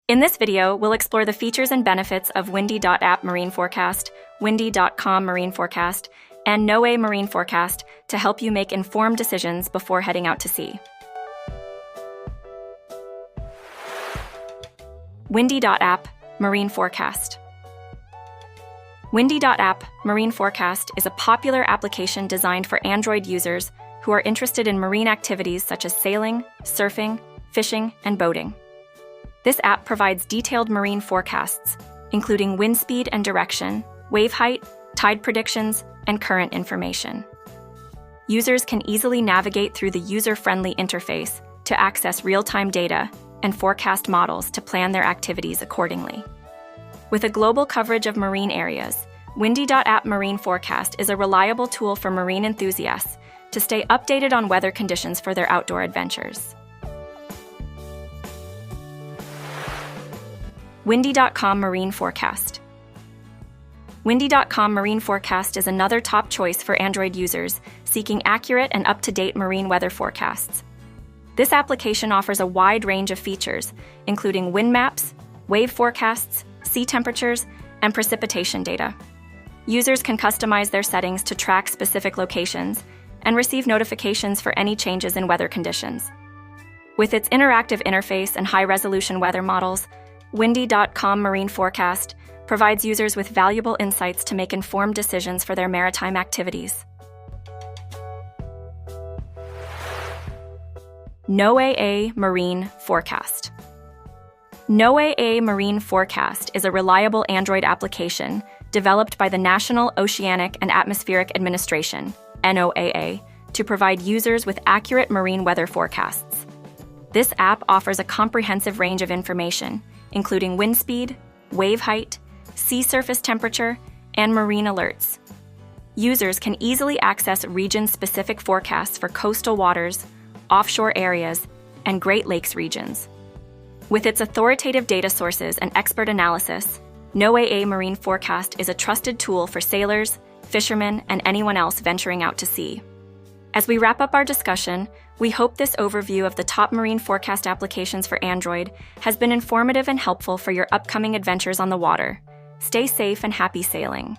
In this video, we'll explore the features and benefits of Windy.app Marine Forecast, Windy.com Marine Forecast, and NoAA Marine Forecast to help you make informed decisions before heading out to sea. Windy.app Marine Forecast. Windy.app Marine Forecast is a popular application designed for Android users who are interested in marine activities such as sailing, surfing, fishing, and boating. This app provides detailed marine forecasts, including wind speed and direction, wave height, tide predictions, and current information. Users can easily navigate through the user-friendly interface to access real-time data and forecast models to plan their activities accordingly. With a global coverage of marine areas, Windy.app Marine Forecast is a reliable tool for marine enthusiasts to stay updated on weather conditions for their outdoor adventures. Windy.com Marine Forecast. Windy.com Marine Forecast is another top choice for Android users seeking accurate and up-to-date marine weather forecasts. This application offers a wide range of features, including wind maps, wave forecasts, sea temperatures, and precipitation data. Users can customize their settings to track specific locations and receive notifications for any changes in weather conditions. With its interactive interface and high-resolution weather models, Windy.com Marine Forecast provides users with valuable insights to make informed decisions for their maritime activities. NoAA Marine Forecast. NoAA Marine Forecast is a reliable Android application developed by the National Oceanic and Atmospheric Administration, NoAA, to provide users with accurate marine weather forecasts. This app offers a comprehensive range of information, including wind speed, wave height, sea surface temperature, and marine alerts. Users can easily access region-specific forecasts for coastal waters, offshore areas, and Great Lakes regions. With its authoritative data sources and expert analysis, NoAA Marine Forecast is a trusted tool for sailors, fishermen, and anyone else venturing out to sea. As we wrap up our discussion, we hope this overview of the top marine forecast applications for Android has been informative and helpful for your upcoming adventures on the water. Stay safe and happy sailing.